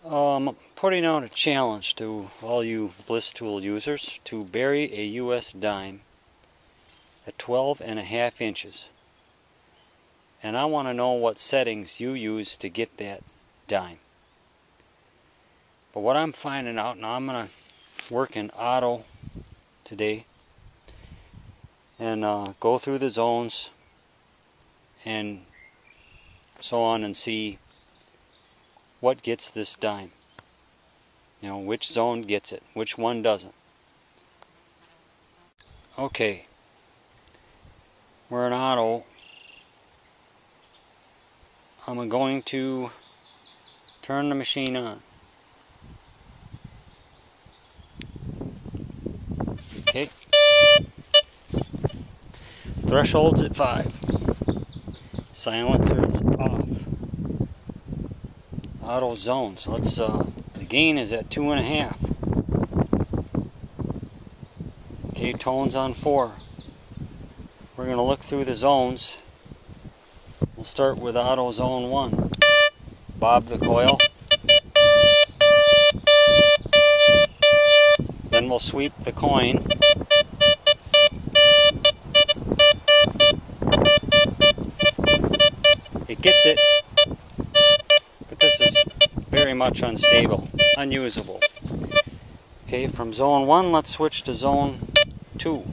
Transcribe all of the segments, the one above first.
Putting out a challenge to all you Blisstool users to bury a US dime at 12.5 inches. And I want to know what settings you use to get that dime. But what I'm finding out, now I'm going to work in auto today and go through the zones and so on and see what gets this dime. You know, which zone gets it, which one doesn't. Okay, we're in auto. I'm going to turn the machine on. Okay. Threshold's at 5. Silencer's off. Auto zones. Let's the gain is at 2.5. Okay, tone's on 4. We're going to look through the zones. We'll start with auto zone 1. Bob the coil. Then we'll sweep the coin. It gets it, but this is very much unstable, unusable. Okay, from zone 1, let's switch to zone 2.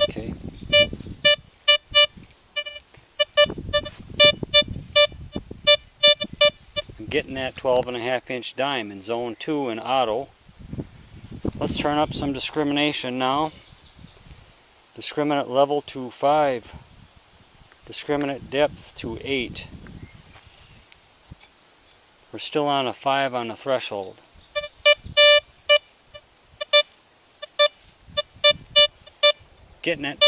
Okay. I'm getting that 12.5 inch dime in zone 2 in auto. Let's turn up some discrimination now. Discriminate level to 5. Discriminate depth to 8. We're still on a 5 on the threshold. Getting it.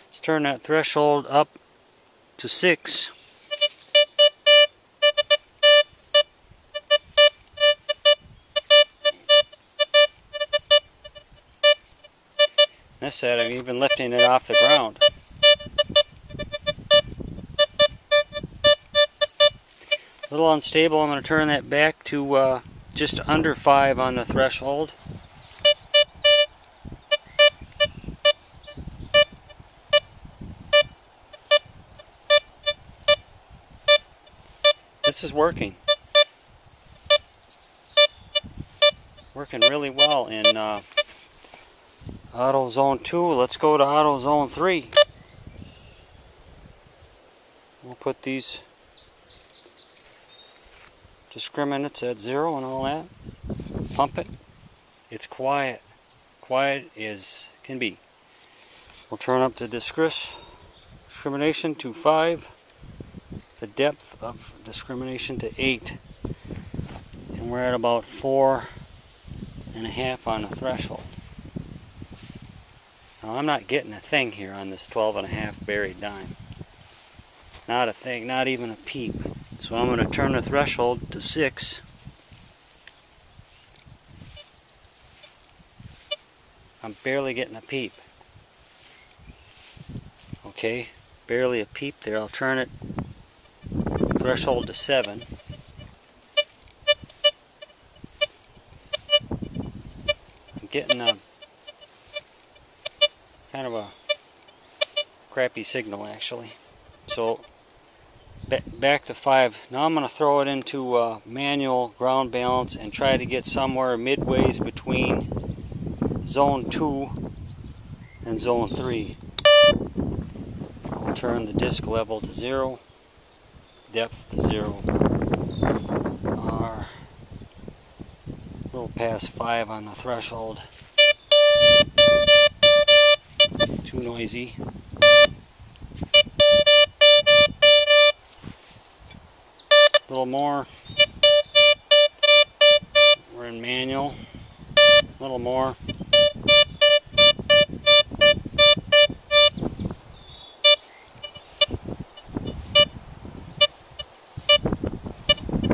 Let's turn that threshold up to 6. That's it, I'm even lifting it off the ground. A little unstable, I'm going to turn that back to just under 5 on the threshold. This is working. Working really well in auto zone 2. Let's go to auto zone 3. We'll put these discriminates at 0 and all that. Pump it. It's quiet. Quiet as can be. We'll turn up the discrimination to 5. The depth of discrimination to 8. And we're at about 4.5 on the threshold. Now I'm not getting a thing here on this 12.5 buried dime. Not a thing, not even a peep. So I'm going to turn the threshold to 6. I'm barely getting a peep. Okay, barely a peep there. I'll turn it threshold to 7. I'm getting a kind of a crappy signal actually. So back to 5. Now I'm going to throw it into manual ground balance and try to get somewhere midways between zone 2 and zone 3. Turn the disc level to 0, depth to 0. A little past 5 on the threshold. Too noisy. A little more. We're in manual. A little more.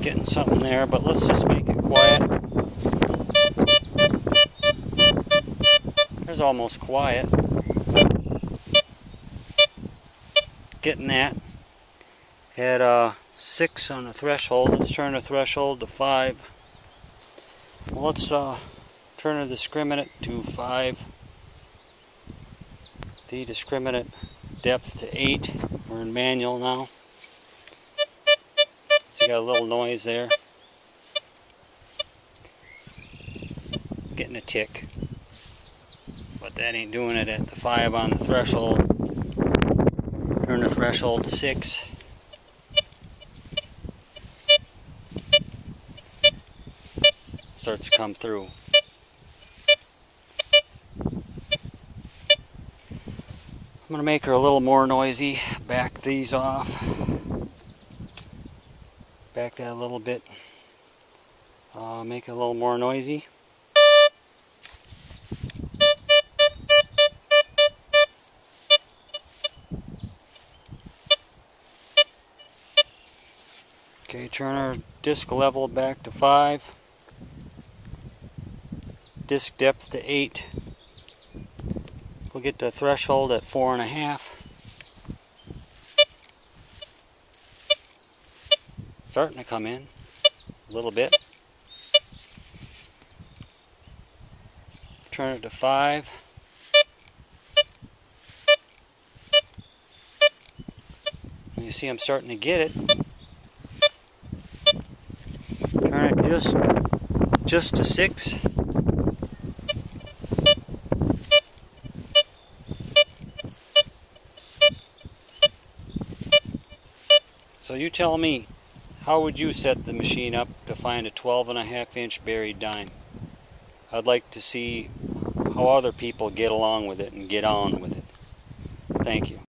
Getting something there, but let's just make it quiet. was almost quiet. Getting that. Had 6 on the threshold. Let's turn the threshold to 5. Well, let's turn the discriminant to 5. The discriminant depth to 8. We're in manual now. So you got a little noise there. Getting a tick. But that ain't doing it at the 5 on the threshold. Turn the threshold to 6. Starts to come through. I'm going to make her a little more noisy. Back these off. Back that a little bit. Make it a little more noisy. Okay, turn our disc level back to 5. Disc depth to 8. We'll get the threshold at 4.5. Starting to come in a little bit. Turn it to 5. And you see I'm starting to get it. Turn it just to 6. So you tell me, how would you set the machine up to find a 12.5-inch buried dime? I'd like to see how other people get along with it and get on with it. Thank you.